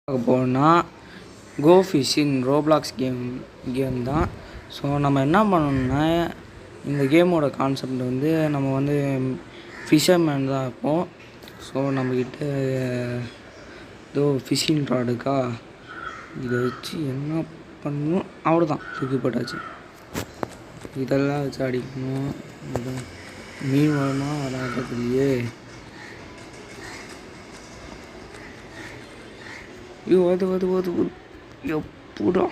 பார்க்க போனால் கோ phishing Roblox game தான். ஸோ நம்ம என்ன பண்ணணும்னா, இந்த கேமோட கான்செப்ட் வந்து நம்ம வந்து ஃபிஷர்மேன் தான் இருப்போம். ஸோ நம்மக்கிட்ட ஏதோ ஃபிஷிங் ராடுக்கா இதை வச்சு என்ன பண்ணணும், அவ்வளோதான் தூக்கி போட்டாச்சு. இதெல்லாம் வச்சு அடிக்கணும். மீன் வருமா வராததுலையே. ஐயோ அது எப்படா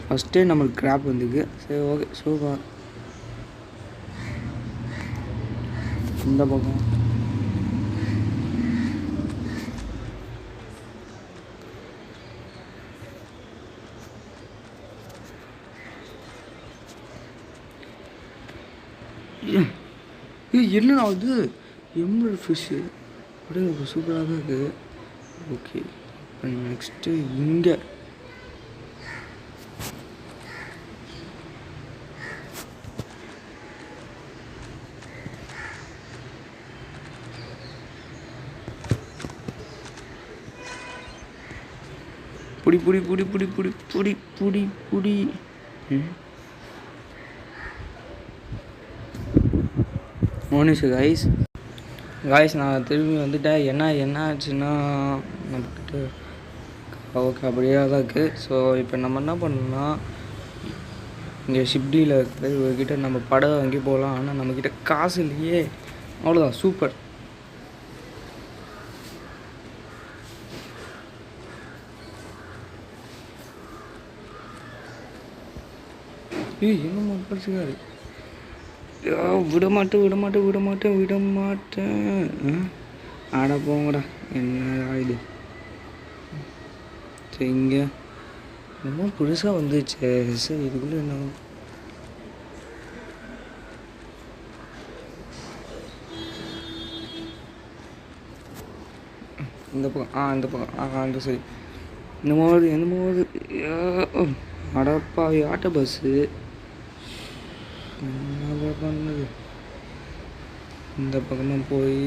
ஃபஸ்ட்டே நம்மளுக்கு கிராப் வந்துருக்கு. சரி ஓகே சூப்பர். இந்த பக்கம் என்ன ஆகுது? எம்ரல்ட் ஃபிஷ்ஷு அப்படியே சூப்பராக தான் இருக்குது. ஓகே நெக்ஸ்ட்டு இங்கே புடி புடி புடி புடி புடி புடி புடி புடி மோனிஷு காய்ஸ் நான் திரும்பி வந்துட்டேன். என்ன ஆச்சுன்னா நம்மக்கிட்ட ஓகே அப்படியே தான் இருக்குது. ஸோ இப்போ நம்ம என்ன பண்ணணும்னா, இங்கே ஷிப்டியில் இருக்கிற இவர்கிட்ட நம்ம படகு வாங்கி போகலாம். ஆனால் நம்மக்கிட்ட காசு இல்லையே. அவ்வளோதான் சூப்பர். என்னம்மா படிச்சுக்காரு. விட மாட்டேன். ஆட போங்கடா. என்ன இது? சரி இங்கே ரொம்ப புதுசாக வந்துச்சு. சரி இதுக்குள்ளே என்ன இந்த பக்கம் அந்த சரி என்னமோது அடப்பா ஆட்டோ பஸ்ஸு என்ன பண்ணுது? இந்த பக்கமாக போய்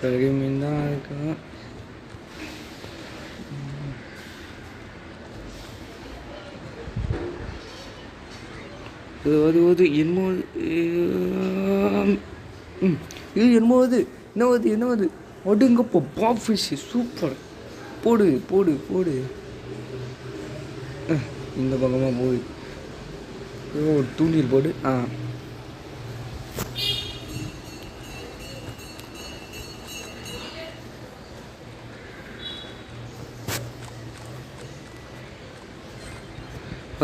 பெரிய மீன் தான் இருக்கும். அது என்னது ஒடுங்கப்போ பாப் ஃபிஷ் சூப்பர். போடு இந்த பக்கமாக போய் தூண்டில் போடு.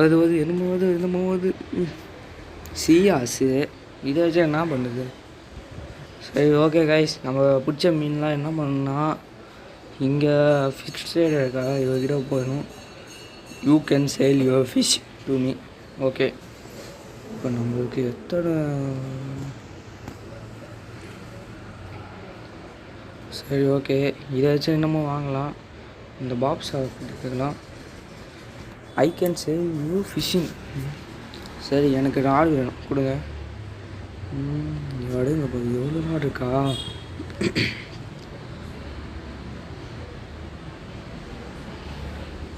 அது என்னமோது சீயாஸு இதை வச்சு என்ன பண்ணுது? சரி ஓகே கைஸ், நம்ம பிடிச்ச மீன்லாம் என்ன பண்ணணும்னா, இங்கே ஃபிஷ் சைடு இருக்கா இவர்கிட்ட போயிடும். You can sale your fish to me. Okay இப்போ நம்மளுக்கு எத்தனை சரி ஓகே இதை வச்சு என்னமோ வாங்கலாம். இந்த பாப்ஸ் எடுத்துக்கலாம். I can save you fishing. சரி எனக்கு ராடு வேணும், கொடுங்க. அடுங்க இப்போ எவ்வளோ நாடு இருக்கா?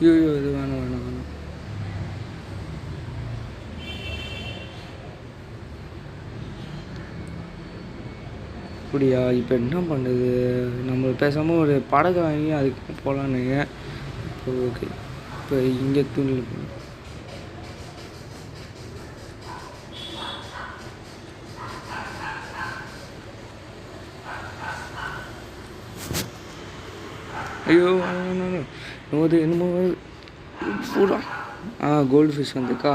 ஐயோ இது வேணாம். அப்படியா? இப்போ என்ன பண்ணுது? நம்ம பேசாமல் ஒரு படகு வாங்கி அதுக்கு போகலான்னுங்க. இப்போ ஓகே இப்போ இங்கே தூண்டில் ஐயோ என்னமோ பூரா கோல்டு ஃபிஷ் வந்துக்கா.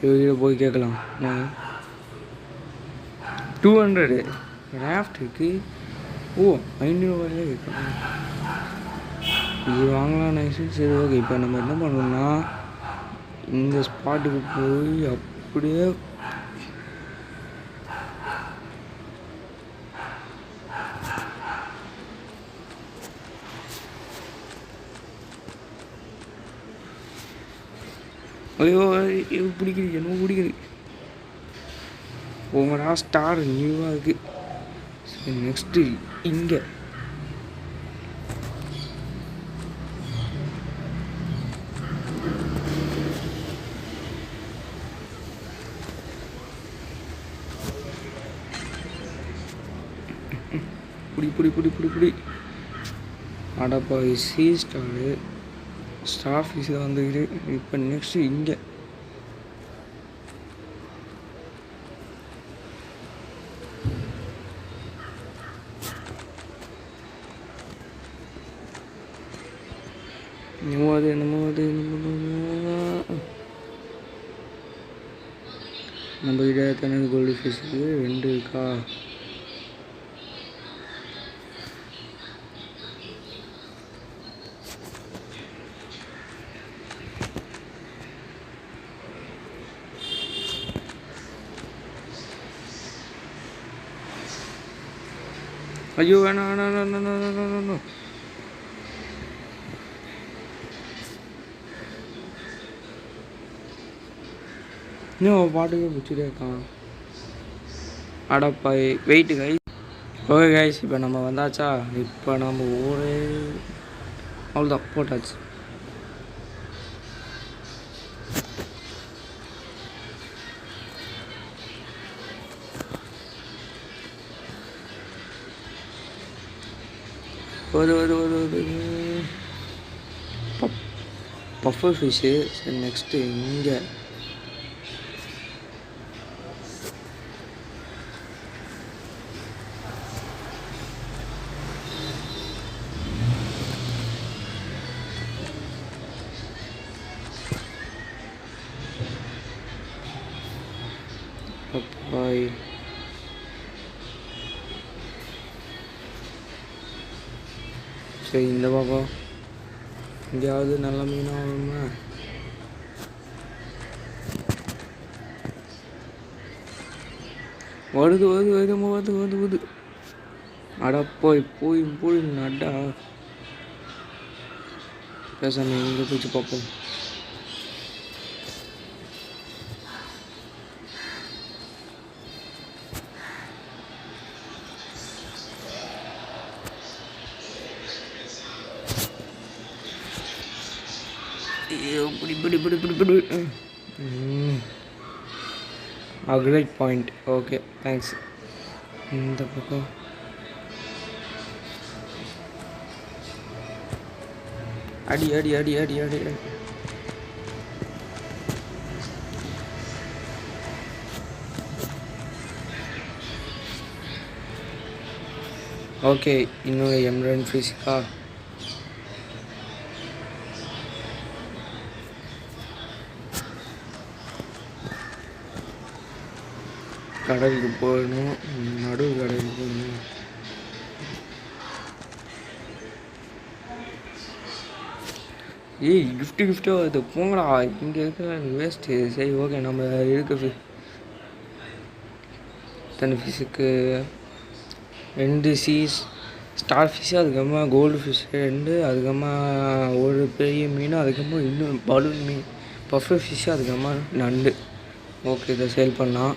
இவங்க போய் கேட்கலாம். 200 ராஃப்ட்டுக்கு 500 கேட்கலாம். இது வாங்கலாம் நைஸு. சரி ஓகே இப்போ நம்ம என்ன பண்ணணும்னா, இந்த ஸ்பாட்டுக்கு போய் அப்படியே ஐயோ பிடிக்குது என்னமோ பிடிக்குது. உங்களா ஸ்டார் நியூவாக இருக்குது. சரி நெக்ஸ்ட்டு இங்கே புடி புடி புடி புடி புடி அடப்பா சி ஸ்டார் ஃபிஷ் தான் வந்துக்கிது. இப்போ நெக்ஸ்ட்டு இங்கே என்னமோ நம்ம கிட்ட எத்தனை கோல்டு ஃபிஷ்ஷுக்கு 2 இருக்கா? ஐயோ வேணாம் இன்னும் பாட்டுக்கே பிடிச்சிட்டே இருக்கான். அடப்பா வெயிட்டு கைஸ். ஓகே கைஸ் இப்போ நம்ம வந்தாச்சா. இப்போ நம்ம ஒரே அவ்வளோதான் போட்டாச்சு. Buffer fish. சரி நெக்ஸ்ட்டு இங்கே பப்பாய். சரி இந்த பக்கம் எங்கேயாவது நல்ல மீனாக வருமா? வருது. அடா போய் நடா. பேசாம இங்கே பிடிச்சி பார்ப்போம். அக்ரைட் பாயிண்ட். Okay thanks. இந்த பக்கம் அடி. ஓகே இன்னும் எம்ரன் ஃபிஷ்க்கா. கடலுக்கு போகணும், நடு கடலுக்கு போகணும். கிஃப்டாக அது போங்கடா. இங்கே இருக்கிற வேஸ்ட்டு. சரி ஓகே நம்ம இருக்க தண்ணி ஃபிஷ்ஷுக்கு 2 ஸ்டார் ஃபிஷ்ஷு, அதுக்கப்புறமா கோல்டு ஃபிஷ்ஷு 2, அதுக்கப்புறமா ஒரு பெரிய மீன், அதுக்கப்புறமா இன்னும் பலூன் மீன், பஃபர் ஃபிஷ்ஷு, அதுக்கப்புறமா நண்டு. ஓகே இதை சேல் பண்ணலாம்.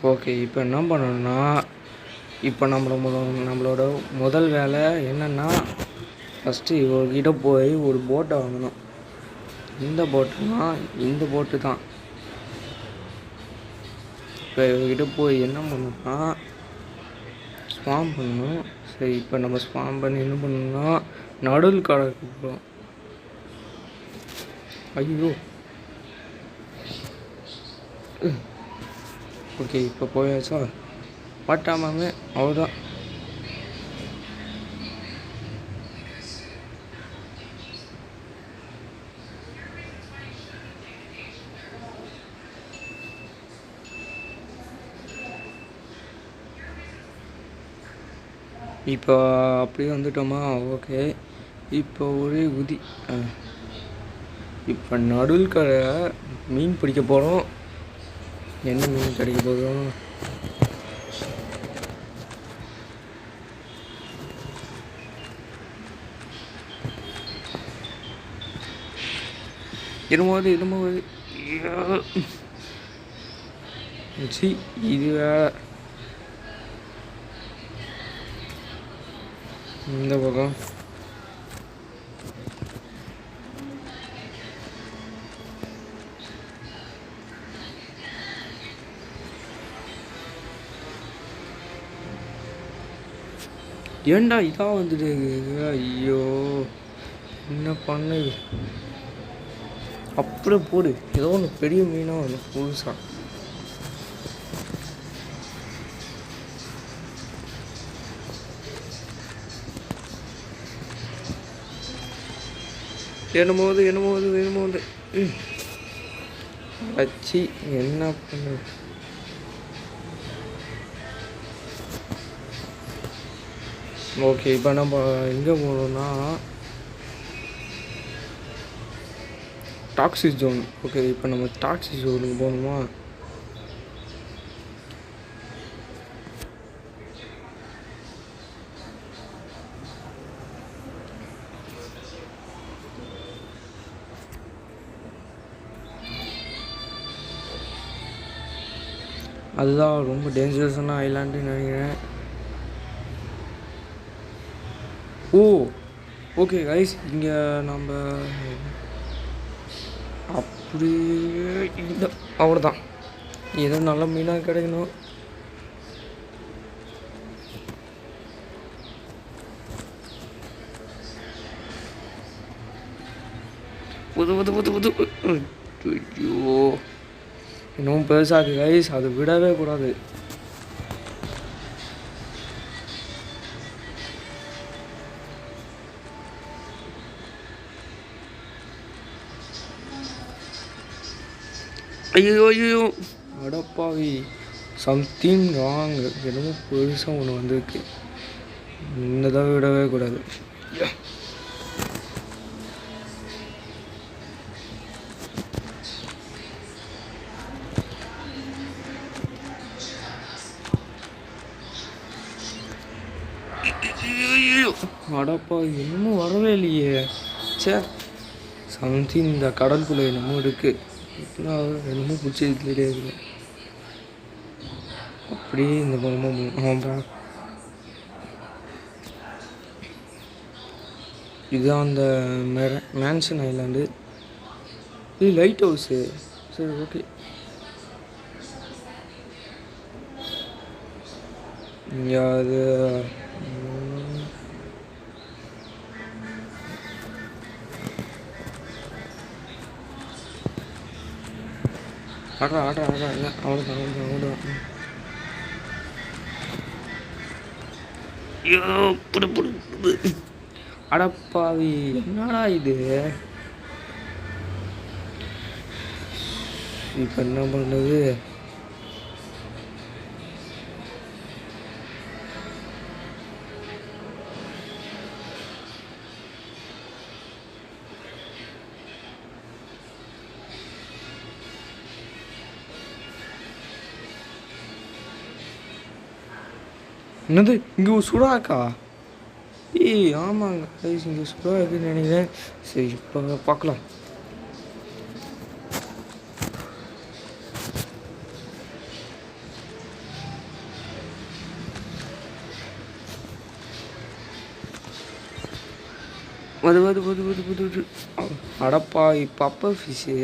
ஓகே இப்போ என்ன பண்ணணும்னா, இப்போ நம்மளோட முதல் வேலை என்னென்னா, ஃபஸ்ட்டு இவர்கிட்ட போய் ஒரு போட்டை வாங்கணும். இந்த போட்டுனா இந்த போட்டு தான். இப்போ இவர்கிட்ட போய் என்ன பண்ணணும்னா ஸ்பாம் பண்ணணும். சரி இப்போ நம்ம ஸ்பாம் பண்ணி என்ன பண்ணணும்னா நடுவில் கடலுக்கு போகிறோம். ஐயோ ஓகே இப்போ போயாச்சா. பட்டாமே அவ்வளோதான். இப்போ அப்படியே வந்துட்டோமா. ஓகே இப்போ ஒரே உதி. இப்போ நடுவில் கடை மீன் பிடிக்க போகிறோம். என்ன மீன் கிடைக்க போகிறோம்? இருமுவது சி இது வேற இந்த பக்கம் ஏண்டா இதான் வந்துட்டு ஐயோ என்ன பண்ணுது அப்படியே போடு ஏதோ ஒன்று பெரிய மீனாக ஒன்று புதுசா என்னமோது அச்சி என்ன பண்ணு ஓகே இப்போ நம்ம எங்கே போகணுன்னா டாக்ஸி ஜோன் ஓகே இப்போ நம்ம டாக்ஸி ஜோனுக்கு போகணுமா அதுதான் ரொம்ப டேஞ்சரஸான ஐலாண்டுன்னு நினைக்கிறேன் ஓ ஓகே கைஸ் இங்கே நம்ம அப்படியே இந்த அவ்வளோதான் ஏதோ நல்ல மீனாக கிடைக்கணும் புது ஐயோ இன்னும் பெருசாக்கு கைஸ் அது விடவே கூடாது ஐயோ அடப்பாவி சம்திங் ராங் என்னமோ பெருசாக ஒன்று வந்திருக்கு இந்த தடவை விடவே கூடாது அடப்பா இன்னமும் வரவே இல்லையே சே சம்திங் இந்த கடலுக்குள்ளே என்னமோ இருக்குது என்னமோ பிடிச்சது தெரியாது அப்படியே இந்த பக்கமாக இதுதான் அந்த மேன்ஷன் ஐலாண்டு இது லைட் ஹவுஸு சரி ஓகே இங்கே அது ஆடுறா இல்லை அவ்வளோதான் ஐயோ அடப்பாவி என்னடா இது இப்போ என்ன பண்ணுறது என்னது இங்கே ஒரு சுறாக்கா ஏய் ஆமாங்க கைஸ் இங்கே சுறா இருக்குன்னு நினைக்கிறேன் சரி இப்போ பார்க்கலாம் வது அடப்பா இப்போ அப்பா ஃபிஷ்ஷு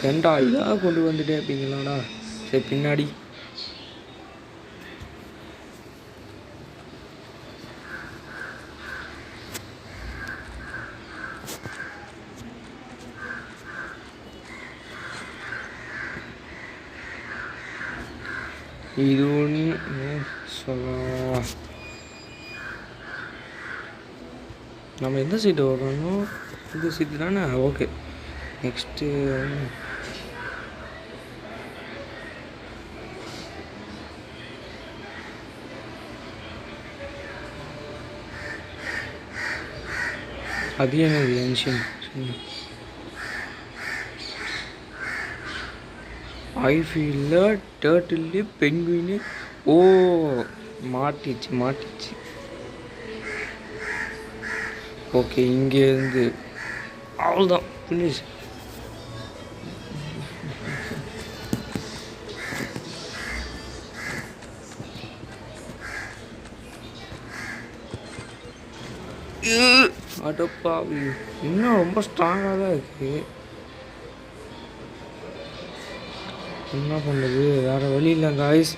ஏண்டா இதாக கொண்டு வந்துட்டே இருப்பீங்களாடா சரி பின்னாடி இது ஒன்று சொல்லலாம் நம்ம எந்த சீட்டு வரணும் இந்த சீட்டு தானே ஓகே நெக்ஸ்ட்டு அது என்னது ஏன்ஷியன் ஐஃபீல்டில் டேர்ட்டில்லு பெங்குவினு. ஓ மாட்டிச்சு. ஓகே இங்கேருந்து அவ்வளோதான் ஃபினிஷ். அடப்பா இன்னும் ரொம்ப ஸ்ட்ராங்காக தான் இருக்குது. என்ன பண்ணுறது, வேறு வழி இல்லை காய்ஸ்.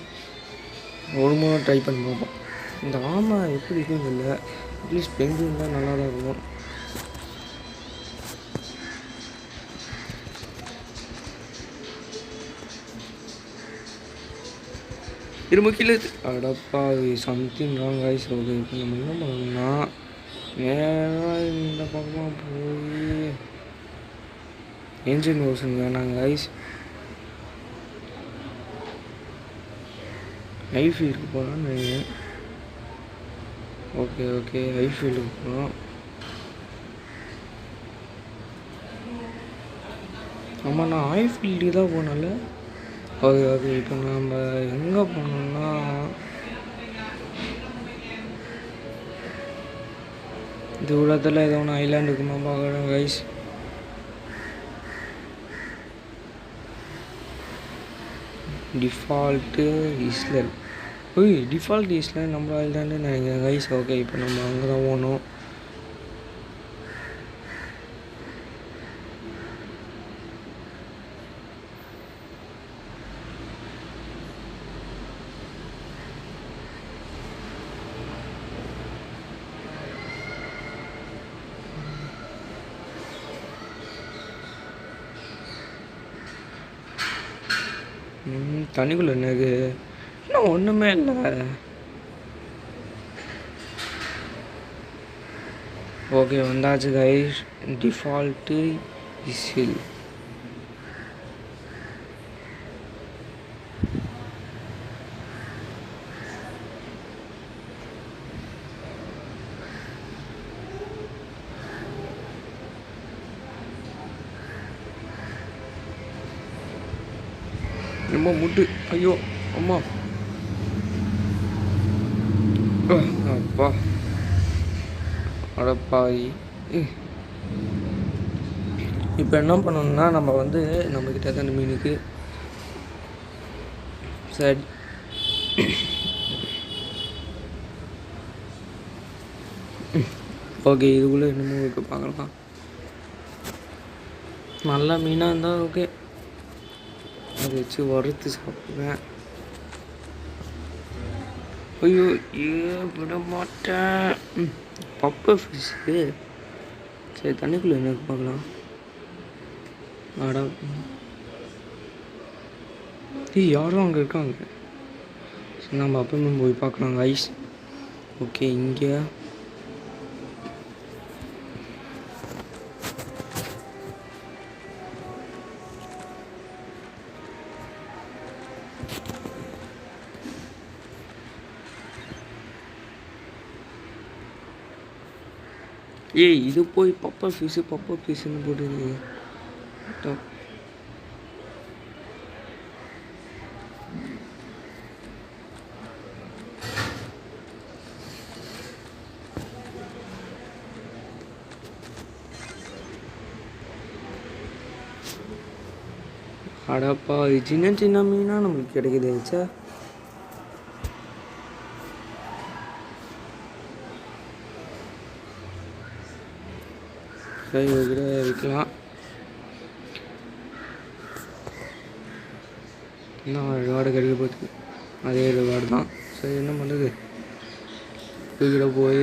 ஒரு முறை ட்ரை பண்ணி பார்ப்போம். இந்த ஆமை எப்படி இருக்குன்னு இல்லை, அட்லீஸ்ட் பெங்குவின் தான் நல்லா தான் இருக்கும். இரும்பு கீழே அடப்பா சம்திங் ராங் காய்ஸ். ஓகே இப்போ நம்ம என்ன பண்ணணும்னா நேராக இந்த பக்கமாக போய் என்ஜின் ஓஷன் வேணாங்க காய்ஸ். ஐஃபீல்டுக்கு போகலான்னு நினைக்கிறேன். ஓகே ஐஃபீல்டுக்கு போகலாம். ஆமாம் நான் ஐஃபீல்டுக்கு தான் போனால. ஓகே இப்போ நம்ம எங்கே போனோம்னா தூரத்தில் ஏதோ ஒன்று ஐலாண்டுக்குமா பார்க்குறேன் கைஸ். டிஃபால்ட்டு இஸ்லேண்ட். டிஃபால்ட் இஸ்லேண்ட் நம்ம ஐலாண்டுன்னு நினைக்கிறேன் கைஸ். ஓகே இப்போ நம்ம அங்கே தான் போகணும். தண்ணிக்குள்ளே என்னது இன்னும் ஒன்றுமே இல்லை. ஓகே வந்தாச்சு கைஸ். டிஃபால்ட்டு இசில். ரொம்ப முட்டு. ஐயோ அம்மா அப்பா அடப்பாய். இப்போ என்ன பண்ணணும்னா நம்ம வந்து நம்மக்கிட்ட அந்த மீனுக்கு சரி ஓகே இதுக்குள்ளே என்னமோ இருக்கு பார்க்கலாம். நல்ல மீனாக இருந்தால் ஓகே அதை வச்சு வறுத்து சாப்பிடுவேன். ஐயோ விட மாட்டேன். Puffer fish. சரி தண்ணிக்குள்ளே என்ன பார்க்கலாம். யாரும் அங்கே இருக்காங்க. சரி நம்ம அப்பயுமே போய் பார்க்கலாம் ஐஸ். ஓகே இங்கே இது போய் பப்பர் ஃபிஷ்ஷுன்னு போட்டுது. அடப்பா சின்ன சின்ன மீனாக நம்மளுக்கு கிடைக்குது. வச்சா கை வைக்கிற வைக்கலாம். இன்னும் ரிவார்டு கிடைக்க போகுது. அதே ரிவார்டு தான். சரி என்ன பண்ணுறது, தூக்கிட போய்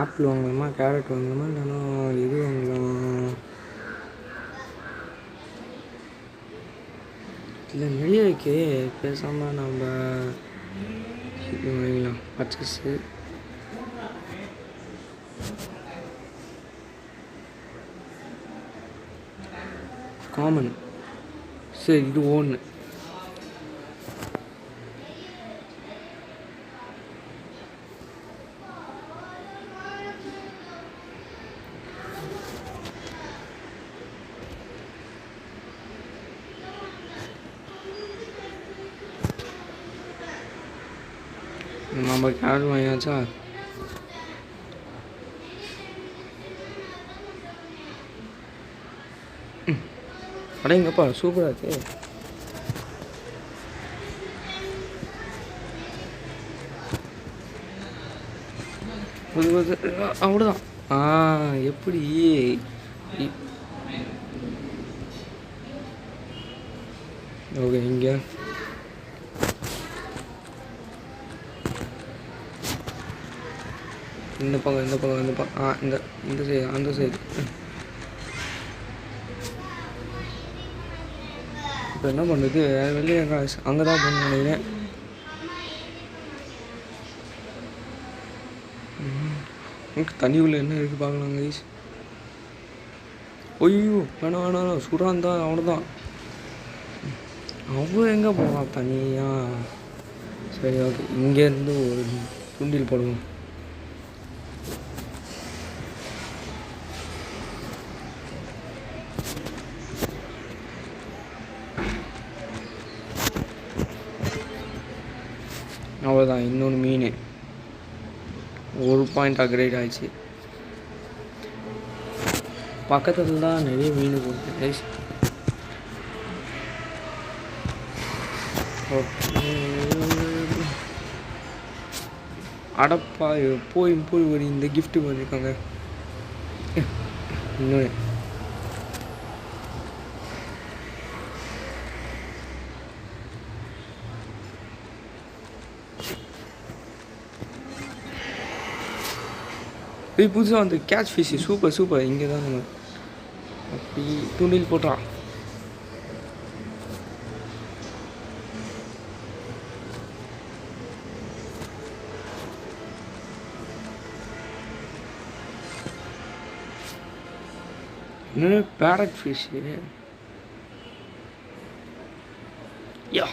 ஆப்பிள் வாங்கலாமா, கேரட் வாங்கலாமா, இல்லைன்னா இது வாங்கலாம். இல்லை நிறைய இருக்கே, பேசாமல் நம்ம இது வாங்கிக்கலாம். Purchase common. சரி இது ஒன்று நம்ம கேரட் வாங்கியாச்சா? அடேங்கப்பா சூப்பராக இருக்கு. அவ்வளோதான். எப்படி ஓகே இங்கே இந்த பக்கம் இந்த பக்கம் இந்த பக்கம் இந்த இந்த சைடு அந்த சைடு. இப்போ என்ன பண்ணுறது? வெளியே அங்கே தான் போகணும்னு நினைக்கிறேன். தண்ணி உள்ள என்ன இருக்குது பார்க்கலாம் கைஸ். ஐயோ வேணாம் வேணாம் சுடான் தான் அவனதான். அவன் எங்கே போவான் தனியாக? சரி ஓகே இங்கேருந்து ஒரு துண்டில் போடுவோம். அவ்வளோதான். இன்னொன்று மீன் 1 பாயிண்ட் அப்கிரேட் ஆயிடுச்சு. பக்கத்தில் தான் நிறைய மீன் போகுது கைஸ். அடப்பா போய் போய் ஒரு இந்த கிஃப்ட்டு பண்ணியிருக்காங்க. இன்னொன்று புதுசாக வந்து கேட்ச் ஃபிஷ்ஷு சூப்பர் சூப்பர். இங்கே தான் நம்ம அப்படி தூண்டில் போட்டான். இன்னொன்று பேரட் ஃபிஷ்ஷு. யா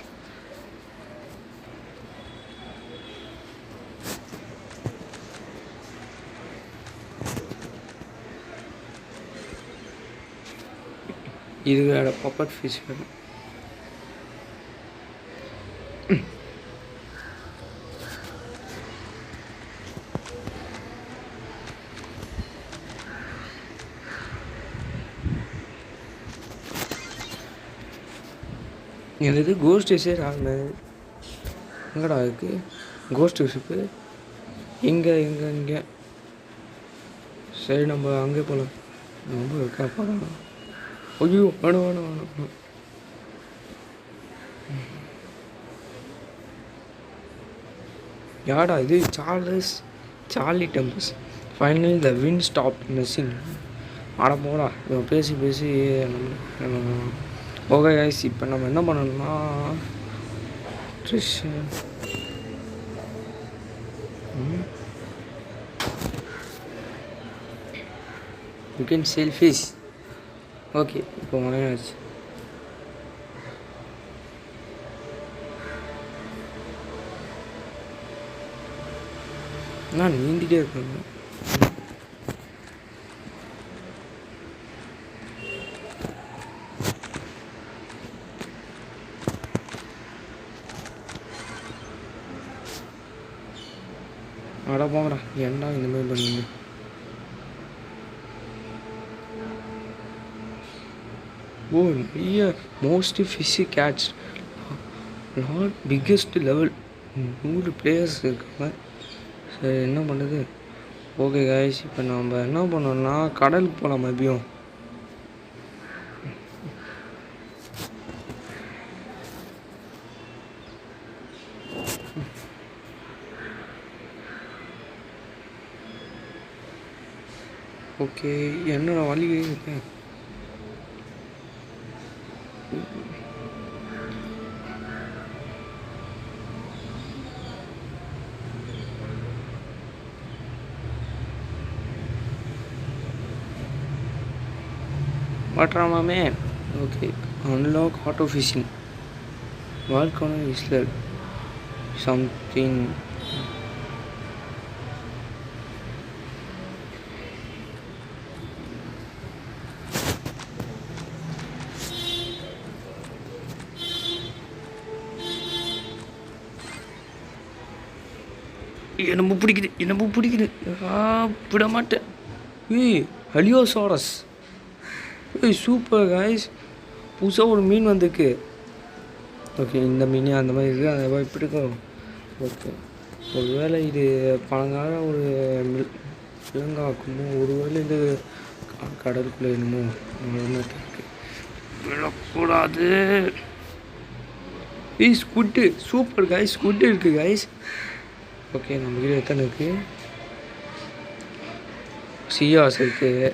இது வேறு பப்பட் ஃபிஷ் வேணும். இது கோஸ்ட் ஷேர் ஆகுது. எங்கடா இருக்குது கோஸ்ட் ஷிப்பு? இங்கே இங்கே இங்கே. சரி நம்ம அங்கே போகலாம். ரொம்ப இருக்கா போகலாம். ஐயோ வேணும் வேணும் வேணும். யாடா இது? சார்லி டெம்பஸ். Finally the wind stop missing. ஆட போடா இவன் பேசி பேசி. ஓகே கைஸ் இப்போ நம்ம என்ன பண்ணணும்னா you can sale fish. Okay இப்போ வாங்கியாச்சு. நான் நீந்திட்டே இருக்கேன். அட போங்கடா ஏன்டா இந்த மாதிரி பண்ணுங்க. ஓ நிறைய most fish catch not biggest level 100 players இருக்காங்க. சரி என்ன பண்ணுறது? ஓகே காய்ஸ் இப்போ நம்ம என்ன பண்ணோம்னா கடலுக்கு போகலாம் மதியம். ஓகே என்னோட வழி இருக்கேன். What man? Okay, unlock auto fishing. Volcano Island. Something. என்னமோ பிடிக்குது என்னமோ பிடிக்குது. விட மாட்டேன். ஏய் ஹலியோசாரஸ். ஏய் சூப்பர் காய்ஸ், புதுசாக ஒரு மீன் வந்திருக்கு. ஓகே இந்த மீன் அந்த மாதிரி இருக்குது, அந்த மாதிரி இப்படி இருக்கும். ஓகே ஒரு வேளை இது பழங்கால ஒரு விலங்காக்குமோ, ஒரு வேளை இது கடலுக்குள்ளே என்னமோ இருக்குது. விடக்கூடாது. ஏய் ஸ்குட்டு சூப்பர் காய்ஸ், ஸ்குட்டு இருக்குது காய்ஸ். ஓகே நம்மக்கிட்ட எத்தனை இருக்குது? சியாஸ் இருக்குது.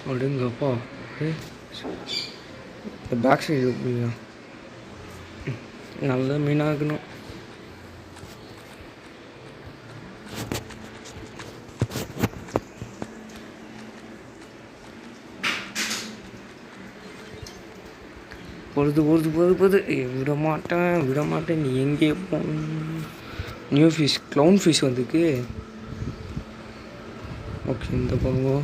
அப்படிங்கப்பா இந்த பேக் சைடு இருக்குங்களா, நல்ல மீனாக இருக்கணும். பொழுது விட மாட்டேன். நீ எங்கே போ. நியூ ஃபிஷ், க்ளவுன் ஃபிஷ் வந்துருக்கு. ஓகே இந்த போங்க.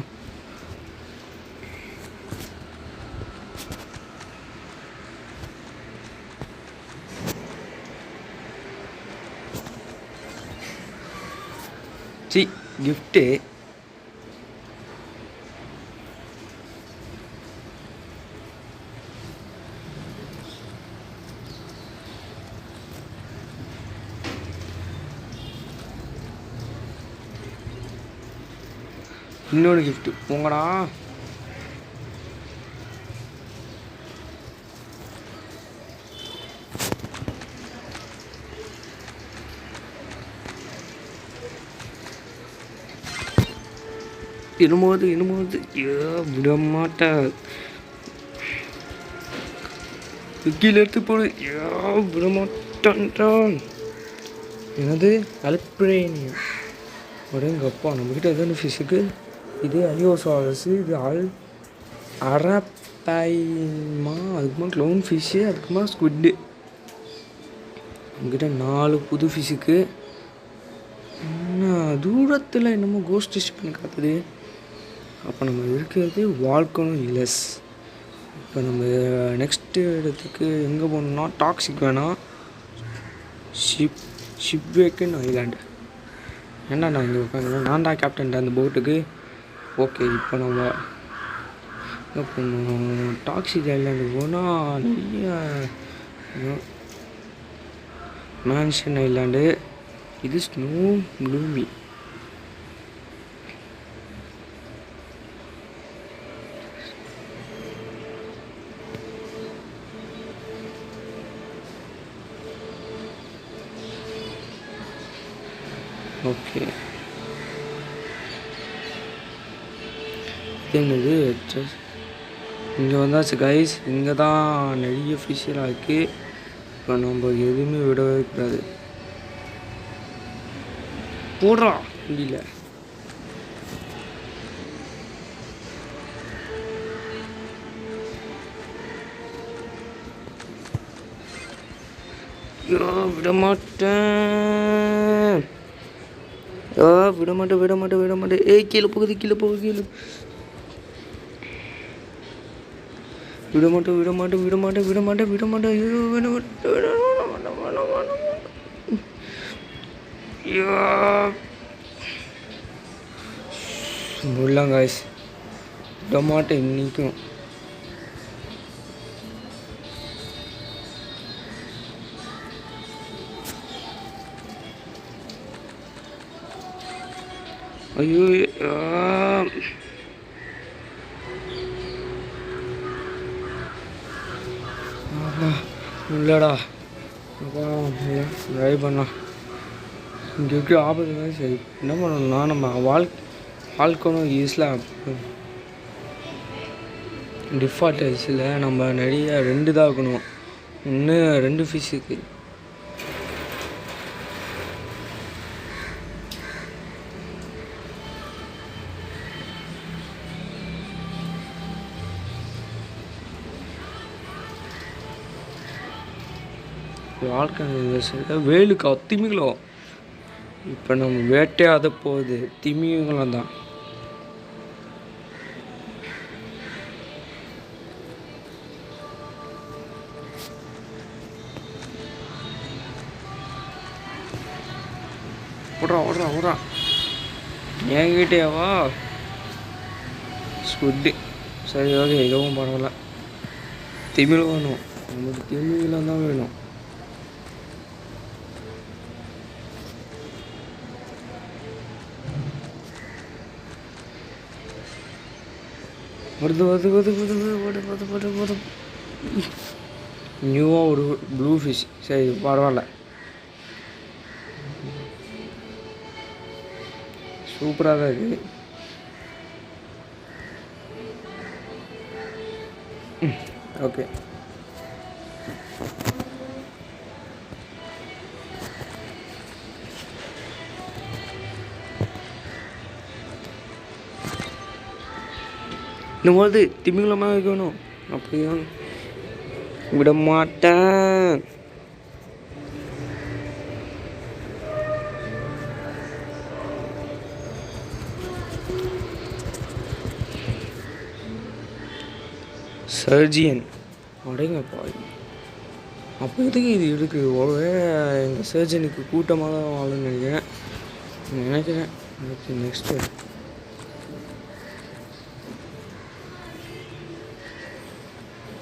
C gift. இன்னொரு கிஃப்ட்டு போங்கடா. இரும்போது விட மாட்டேன். கீழே எடுத்து போடு. விட மாட்டான். என்னது அல்பிரேனியம். அப்படிங்கப்பா நம்மக்கிட்ட எதுன்னு ஃபிஷ்ஷுக்கு. இது அலியோசாரஸு, இது அரப்பைமா, அதுக்குமா க்ளவுன் ஃபிஷ்ஷு, அதுக்குமா ஸ்குட்டு. நம்மக்கிட்ட 4 புது ஃபிஷ்ஷுக்கு. தூரத்தில் என்னமோ கோஸ்ட் ஷிப்னு காத்துது. அப்போ நம்ம இருக்கிறது வால்கனோ ஹில்ஸ். இப்போ நம்ம நெக்ஸ்ட்டு இடத்துக்கு எங்கே போகணுன்னா டாக்ஸிக் வேணாம், ஷிப்வேக்கன் ஐலாண்டு. ஏன்டா நான் இங்கே உட்காந்து, நான் தான் கேப்டன் அந்த போட்டுக்கு. ஓகே இப்போ நம்ம என்ன பண்ணோம், டாக்ஸிக் ஐலாண்டு போனால் நிறைய மேன்ஷன் ஐலாண்டு. இது ஸ்னோ ப்ளூமி. ஓகே என்னது இங்கே வந்தாச்சு கைஸ். இங்கே தான் நிறைய ஃபிஷ்ஷெல்லாம் இருக்குது. இப்போ நம்ம எதுவுமே விடவே கூடாது. போடுறா முடியல. விட மாட்டேன். விட மாட்டேன். ஏய் கீழே போகுது. விட மாட்டேன். முடியலாம் காய்ஸ், விட மாட்டேன் இன்னைக்கும். ஐயோ இல்லைடா, ட்ரை பண்ணலாம். இங்கே இருக்க ஆபத்து தான். சரி என்ன பண்ணணும்னா, நம்ம வால்கனோ ஈஸில் டிஃபால்ட் ஐஸில் நம்ம நிறைய 2 தான் இருக்கணும். இன்னும் 2 ஃபிஷ்ஷுக்கு. வாழ்க்கை வேலுக்கு திமிங்கலம். இப்போ நம்ம வேட்டையாத போகுது திமிங்கலம் தான். ஓடுறா ஓடுறா ஓடுறா என்கிட்டேவா ஸ்குட்டு. சரி ஓகே, இதுவும் பரவாயில்ல. திமிழ் வேணும், நமக்கு திமிழ் தான் வேணும். வருது வருது வருது வருது வருது வருது வருது வருது. நியூவாக ஒரு ப்ளூ ஃபிஷ். சரி பரவாயில்ல, சூப்பராக தான் இருக்குது. ஓகே, இன்னும் வருது. திமிங்கலமாக வைக்கணும், அப்படியா விட மாட்டேன். சர்ஜியன் அடைங்கப்பா. அப்போ எதுக்கு இது இருக்குது? ஒருவே எங்கள் சர்ஜனுக்கு கூட்டமாக தான் வாழுன்னு நினைக்கிறேன். ஓகே, நெக்ஸ்ட்டு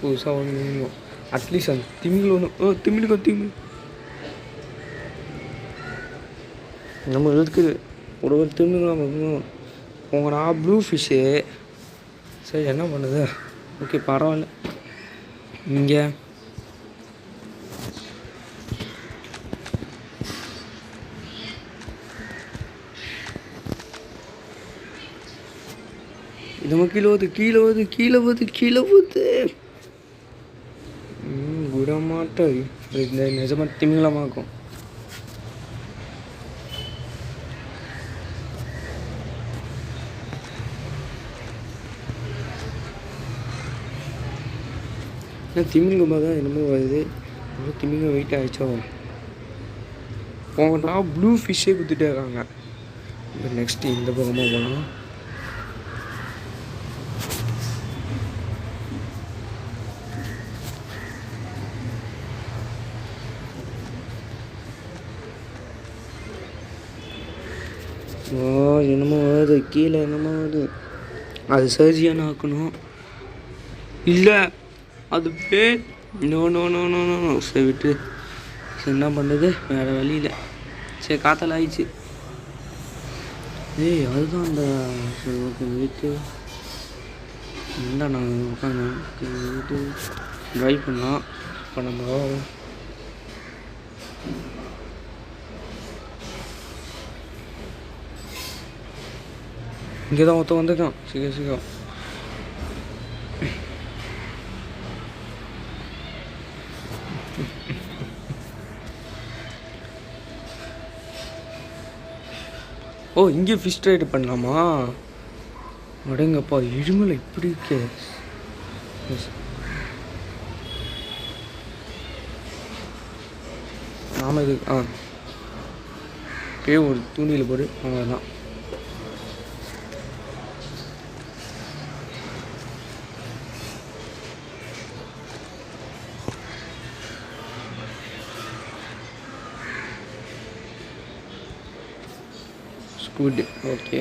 புதுசாக ஒன்று. அட்லீஸ்ட் அந்த திமிழ் ஒன்று. திமிழ் நம்ம இருக்குது. ஒரு திமிங்கலாம் உங்களா ப்ளூ ஃபிஷ்ஷு. சரி என்ன பண்ணுது? ஓகே பரவாயில்ல. இங்கே இது கீழே போகுது. விடமாட்டோம். இந்த நிஜமாக திமிங்கலமாக இருக்கும். ஏன்னா திமிங்கமாக தான் என்னமோ வருது. திமிங்க வெயிட் ஆகிடுச்சோ. போங்கடா, ப்ளூ ஃபிஷ்ஷே குத்திட்டே இருக்காங்க. இப்போ நெக்ஸ்ட்டு இந்த பக்கமாக போகலாம். என்னமோ வருது கீழே, என்னமோ வருது. அது சர்ஜியான ஆக்கணும். இல்லை அது no no no no no no. சரி விட்டு. சரி என்ன பண்ணுறது, வேறு வழியில். சரி காத்தால் ஆயிடுச்சு. அதுதான் அந்த. சரி ஓகே வீட்டு என்ன நாங்கள் உட்காந்து வீட்டு ட்ரைவ் பண்ணலாம். இப்போ நம்ம இங்கே தான் ஒருத்தன் வந்துருக்கான். சீக்கிரம் ஓ, இங்கே ஃபிஷ் ரைடு பண்ணலாமா? அடேங்கப்பா, இருமலை இப்படி இருக்கே. நாம இது இப்பயே ஒரு தூண்டியில் போடு, அவ்வளோதான். Good, okay.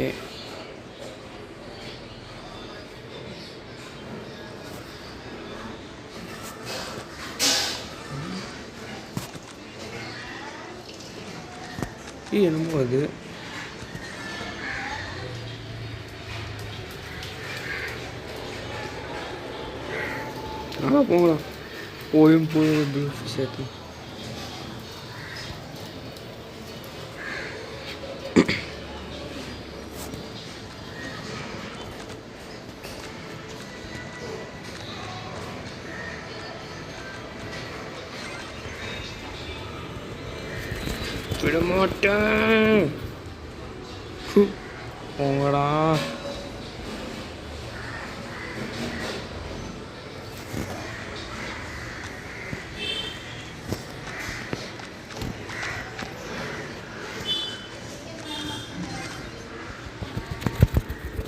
என்னமோ அது போகலாம். போயும் சேர்த்து விடமாட்டேன். போங்கடா.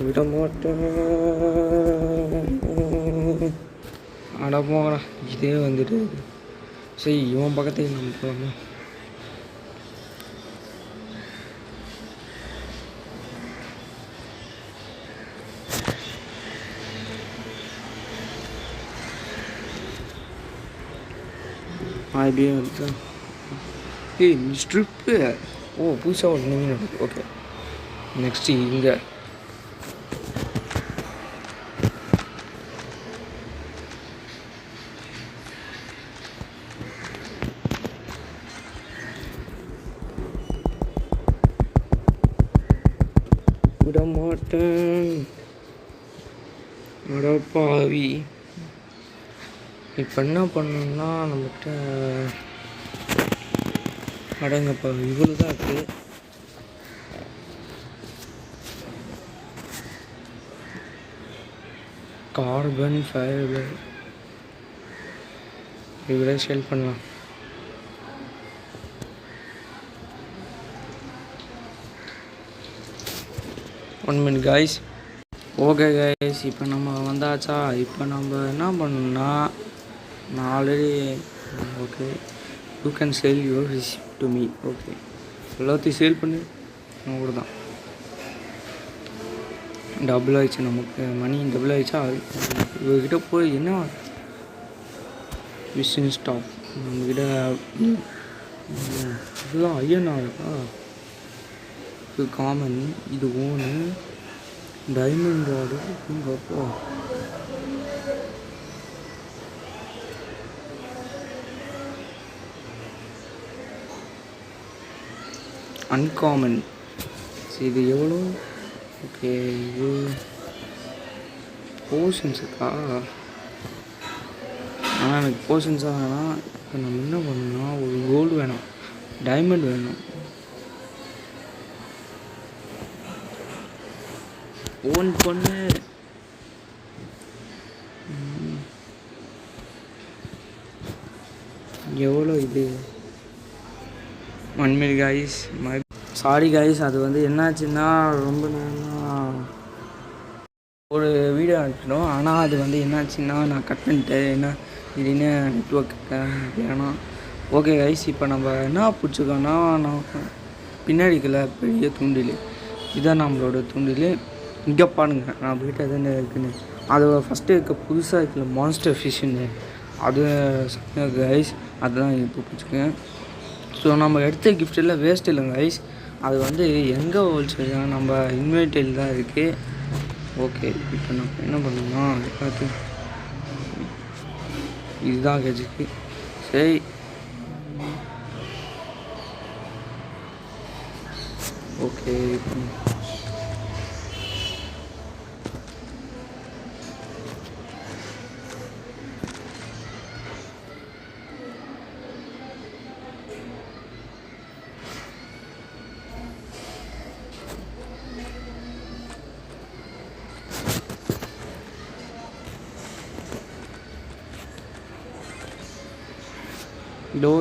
விடமாட்டேன். அட போங்கடா, இதே வந்துட்டு. சரி இவன் பக்கத்தையும் நம்ம போகலாமா? அப்படியே வந்து ஏய் ஸ்ட்ரிப்பு ஓ புதுசாக ஒரு மீன் இருக்குது ஓகே நெக்ஸ்ட்டு இங்கே விட மாட்டேன் பாவி இப்போ என்ன பண்ணணும்னா நம்மகிட்ட அடங்கப்பா இவ்வளோ தான் இருக்குது கார்பன் ஃபைபர் இவ்வளோ சேல் பண்ணலாம் one minute guys okay guys இப்போ நம்ம வந்தாச்சா இப்போ நம்ம என்ன பண்ணணும்னா நான் already okay you can sale your receipt to me okay எல்லாத்தையும் சேல் பண்ணி அவ்வளோ தான் டபுள் ஆயிடுச்சு நமக்கு மணி டபுள் ஆயிடுச்சா இவர்கிட்ட போய் என்ன விஷன் ஸ்டாப் நம்மக்கிட்ட இதுதான் ஐயனா இருக்கா இது காமன் இது ஓனு டைமண்ட் ராடு அப்போ அன்காமன் இது எவ்வளோ ஓகே இது போர்ஷன்ஸ் இருக்கா ஆனால் எனக்கு போர்ஷன்ஸாக வேணாம் இப்போ நம்ம என்ன பண்ணணும்னா ஒரு கோல்டு வேணும் டைமண்ட் வேணும் ஓன் பண்ணு எவ்வளோ இது 1 minute கைஸ் சாரி கைஸ் அது வந்து என்னாச்சுன்னா ரொம்ப நேரம் ஒரு வீடியோ அனுப்பிச்சிடும் ஆனால் அது வந்து என்னாச்சுன்னா நான் கட் பண்ணிட்டேன் ஏன்னா திடீர்னு நெட்ஒர்க் வேணாம் ஓகே கைஸ் இப்போ நம்ம என்ன பிடிச்சிக்கோன்னா நான் பின்னாடி இருக்கல பெரிய தூண்டில் இதுதான் நம்மளோட தூண்டில் இங்கே பாருங்க நான் வீட்டை தானே இருக்குன்னு அது ஃபஸ்ட்டு இருக்க புதுசாக இருக்குல்ல மான்ஸ்டர் ஃபிஷ்ஷுன்னு அது கைஸ் அதுதான் இப்போ பிடிச்சிக்கேன் ஸோ நம்ம எடுத்த கிஃப்ட் எல்லாம் வேஸ்ட் இல்லைங்க கைஸ் அது வந்து எங்கே ஹோல்சேல் நம்ம இன்வெர்டரியில் தான் இருக்குது ஓகே இப்போ நம்ம என்ன பண்ணணும்னா எல்லாத்தையும் இதுதான் கஜிக்கு சரி ஓகே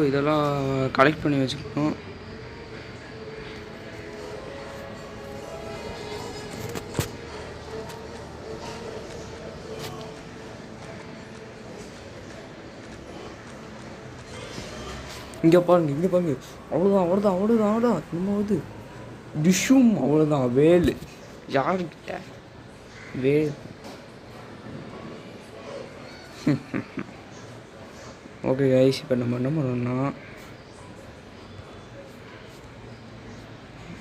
இதெல்லாம் கலெக்ட் பண்ணி வச்சுக்கணும் இங்கே பாருங்க அவ்வளோதான் நம்ம வந்து டிஷ்ஷும் அவ்வளோதான் வேல் யாருக்கிட்ட வேல் ஓகே கைஸ் இப்போ நம்ம என்ன பண்ணோம்னா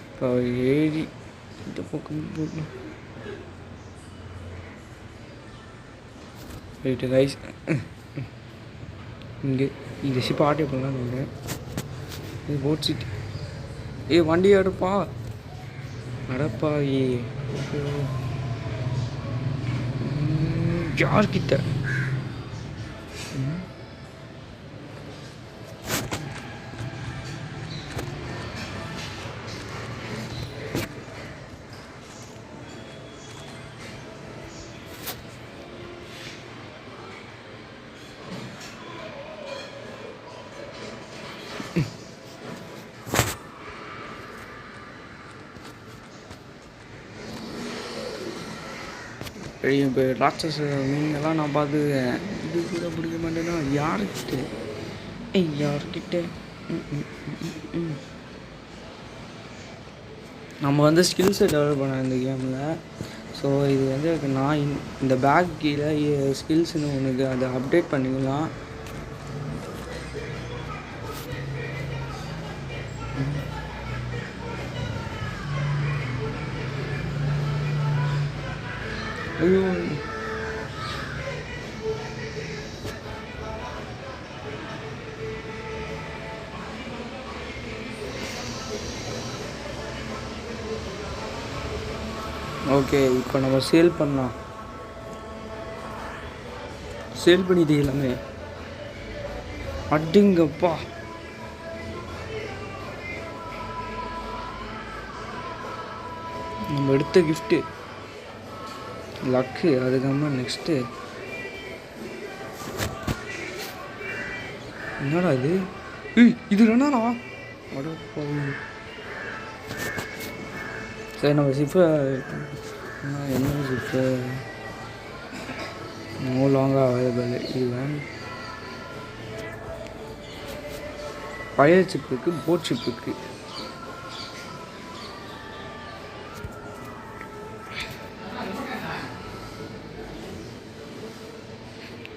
இப்போ ஏறி இந்த பக்கம் ரைட்டு கைஸ் இங்கே இந்த ஷிப் ஆட்டே பண்ணலாம் நீங்கள் இது போட் சிட்டி வண்டி அடுப்பா அடப்பா யார்கிட்ட இப்போ ராட்சஸ் மீனெல்லாம் நான் பார்த்துக்கிறேன் இது கூட பிடிக்க மாட்டேன்னா யார்கிட்ட நம்ம வந்து ஸ்கில்ஸை டெவலப் பண்ணோம் இந்த கேமில் ஸோ இது வந்து நான் இந்த பேக் கீழே ஸ்கில்ஸ்னு ஒன்று அதை அப்டேட் பண்ணிக்கலாம் ஐயோ ஓகே இப்போ நம்ம சேல் பண்ணலாம். சேல் பண்ணிட்டு எல்லாமே அடிங்கப்பா. நம்ம எடுத்த கிஃப்ட்டு லக்கு. அதுக்கப்புறமா நெக்ஸ்ட்டு என்னடா இது? இது என்னடா? சரி நம்ம ஜிப்பை என்ன ஜிப்பு நோ லாங்காக அவைலபிள். இதுதான் பழைய சிப் இருக்குது, போட் சிப் இருக்குது.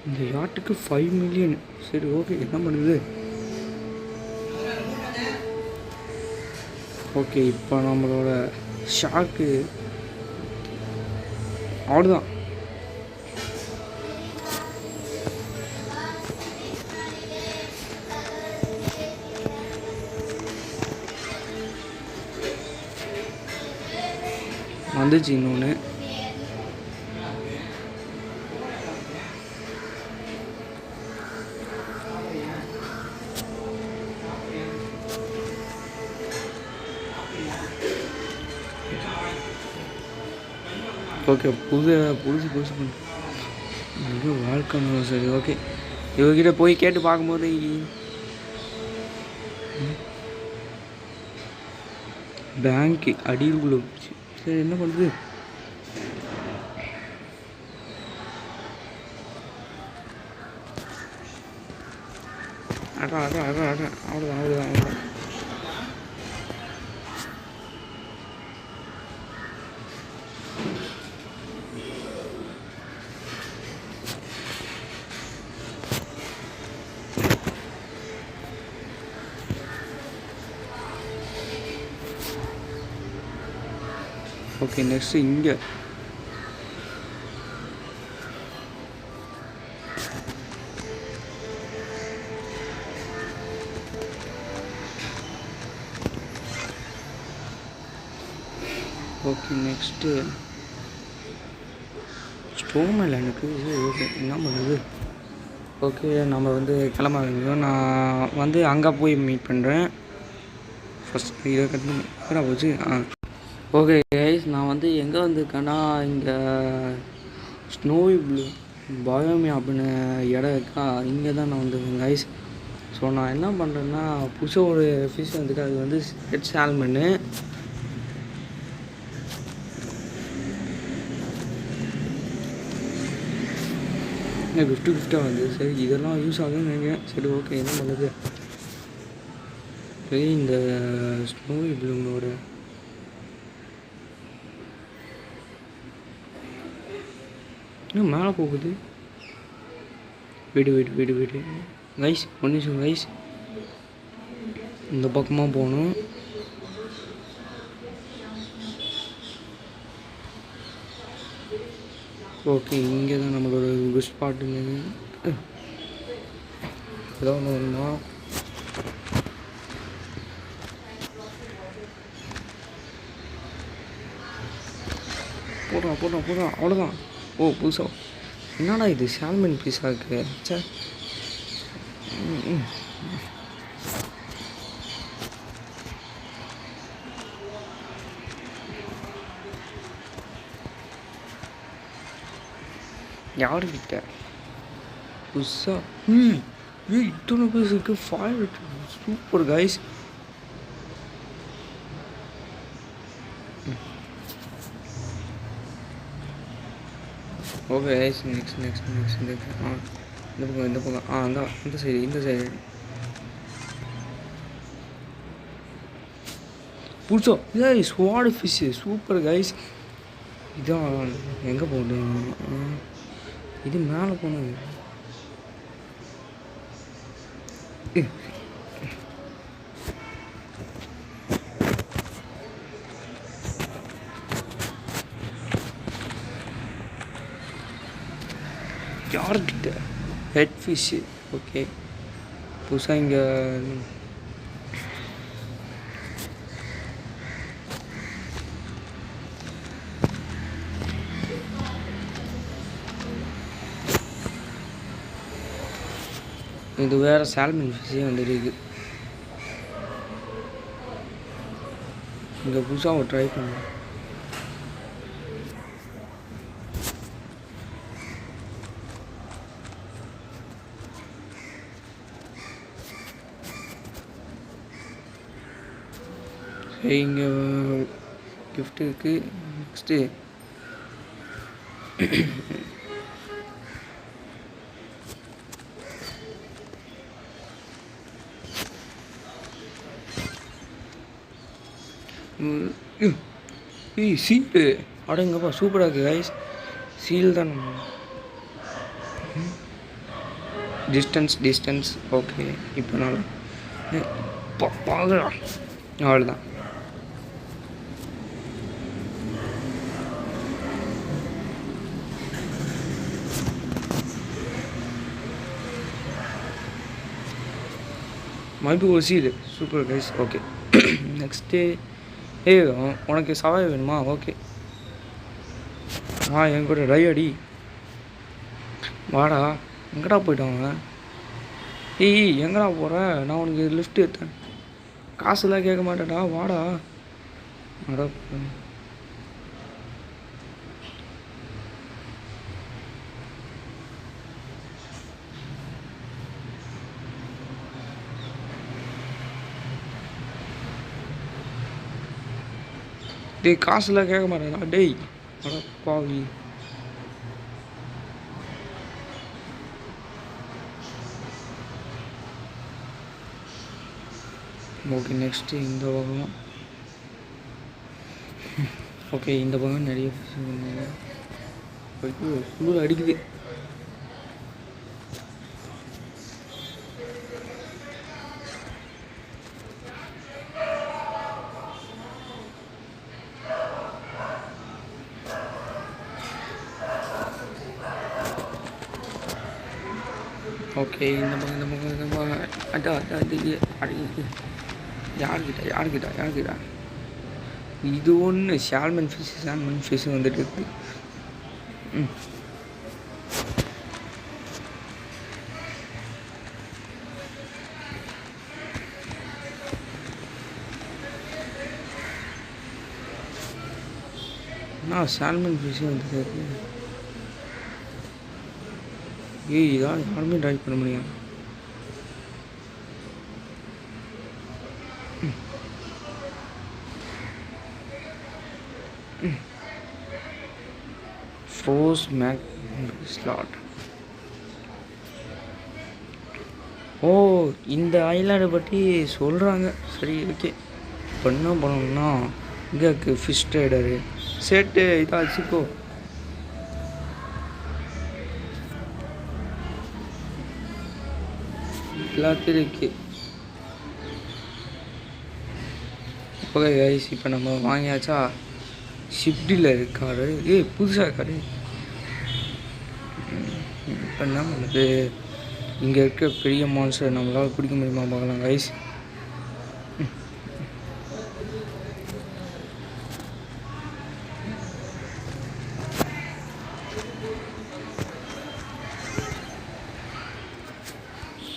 இந்த யாட்டுக்கு 5 மில்லியன். சரி ஓகே, என்ன பண்ணுது? ஓகே இப்போ நம்மளோட ஷார்க்கு அவ்வளோதான். வந்துச்சு இன்னொன்று. ஓகே புதுசு வாழ்க்கை. சரி ஓகே, இவகிட்ட போய் கேட்டு பார்க்கும்போது பேங்க்கு அடியிலுக்குள்ள போச்சு. சரி என்ன பண்ணுறது? அவ்வளோதான். ஓகே நெக்ஸ்ட்டு இங்கே ஓகே நெக்ஸ்ட்டு ஸ்டோர்மேலனுக்கு. ஓகே என்ன பண்ணுது? ஓகே நம்ம வந்து கிளம்ப வேண்டியதும். நான் வந்து அங்கே போய் மீட் பண்ணுறேன். ஃபஸ்ட் இதை கட்டு போச்சு. ஓகே கைஸ், நான் வந்து எங்கே வந்திருக்கேன்னா இங்கே ஸ்னோவி ப்ளூ பயோமி அப்படின்னு இடம் இருக்கா, இங்கே தான் நான் வந்திருக்கேன் கைஸ். ஸோ நான் என்ன பண்ணுறேன்னா புதுசாக ஒரு ஃபிஷ் வந்துருக்கு. அது வந்து ரெட் சால்மன்னு. கிஃப்டாக வந்து சரி இதெல்லாம் யூஸ் ஆகுதுன்னு நினைக்கிறேன். சரி ஓகே என்ன பண்ணுது? சரி இந்த ஸ்னோவி ப்ளூமோட இன்னும் மேலே போகுது. வீடு கைஸ், ஒன்று நிமிஷம் கைஸ். இந்த பக்கமாக போகணும். ஓகே இங்கே தான் நம்மளோட குட் ஸ்பாட்டுங்க. ஏதோ ஒன்று வேணுமா? போடுறான் அவ்வளோதான். ஓ புதுசாக என்னடா இது? சால்மன் பீஸாக இருக்கு. சார் யாருக்கிட்ட புதுசாக இத்தனை பீஸ் இருக்கு. Fire super guys. Okay guys, next இந்த பக்கம் இந்த சைடு புதுசோ ஸ்வாட் ஃபிஷ்ஷு சூப்பர் கைஸ். இதான் எங்கே போகுது? இது மேலே போனது. யார்கிட்ட ஹெட் ஃபிஷ்ஷு. ஓகே புதுசாக இங்கே இது வேறு சால்மன் ஃபிஷ்ஷே வந்துருக்கு. இங்கே புதுசாக ட்ரை பண்ணுவோம். சரி இங்கே கிஃப்ட் இருக்குது. நெக்ஸ்ட்டு சீட்டு அடங்கப்பா சூப்பராக இருக்குது கைஸ். சீல் தான். Distance okay. இப்போ நான் பார்க்கலாம் அவ்வளோதான். மறுபடியும் ஒரு seed super guys. Okay next உனக்கு சவாய் வேணுமா? ஓகே என் கூட ரை அடி வாடா. எங்கடா போயிட்டாங்க? எங்கடா போகிற? நான் உனக்கு லிஃப்ட் எடுத்தேன், காசுலாம் கேட்க மாட்டேடா, வாடா. அட டேய் காசுலாம் கேட்க மாட்டேடா டேய். அட பாவி. ஓகே நெக்ஸ்ட்டு இந்த பக்கம். ஓகே இந்த பக்கம் நிறைய குளிர் அடிக்குது. ஓகே இந்த பக்கம் அடிக்குது. யார்கிட்ட இது ஒன்று சால்மன் ஃபிஷ் வந்துட்டு இருக்கு. சால்மன் ஃபிஷ் வந்துட்டு இருக்கு. இதான் யாருமே ட்ரைவ் பண்ண முடியும். Force make slot. இந்த ஐலாண்டை பற்றி சொல்கிறாங்க. சரி ஓகே. இப்போ என்ன பண்ணணும்னா இங்கே ஃபிஷ் ட்ரேடரு செட்டு இதாச்சுக்கோ. எல்லாத்தையும் இருக்கு. ஓகே கைஸ் இப்போ நம்ம வாங்கியாச்சா. ஷிப்டில் இருக்காரு. புதுசாக இருக்காரு. இப்போ என்ன பண்ணுறது? இங்கே இருக்க பெரிய மான்ஸ்டர் நம்மளால் பிடிக்க முடியுமா பார்க்கலாம் கைஸ்.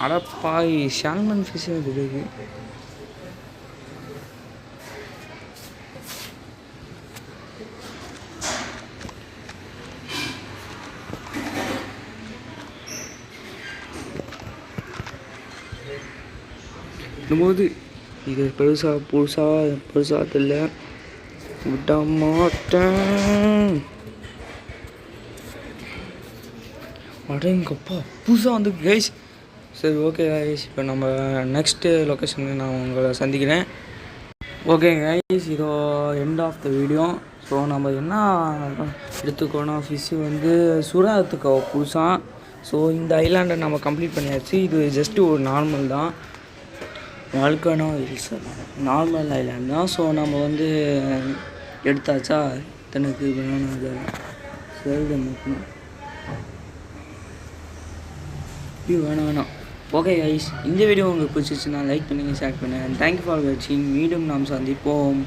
அடப்பாய் சால்மன் ஃபிஷ் இருக்குது. போது இது பெருசாக தெரியல விட மாட்டேன். அடேங்கப்பா புதுசாக வந்து கைஸ். சரி ஓகே கைஸ் இப்போ நம்ம நெக்ஸ்ட்டு லொக்கேஷனுக்கு நான் உங்களை சந்திக்கிறேன். ஓகே கைஸ் இதோ end of the video. So நம்ம என்ன எடுத்துக்கோணும், ஃபிஷ்ஷு வந்து சுறா எடுத்துக்கோ புதுசாக. ஸோ இந்த ஐலாண்டை நம்ம கம்ப்ளீட் பண்ணியாச்சு. இது ஜஸ்ட்டு ஒரு நார்மல் தான், வால்கனோ ஹில்ஸ் நார்மல் ஐலாண்ட் தான். ஸோ நம்ம வந்து எடுத்தாச்சா. தனக்கு வேணும் சரி ஐயோ வேணாம். ஓகே கைஸ், இந்த வீடியோ உங்களுக்கு பிடிச்சிச்சுன்னா லைக் பண்ணுங்கள், ஷேர் பண்ணுங்கள். தேங்க்யூ ஃபார் வாட்சிங். மீண்டும் நாம் சந்திப்போம்.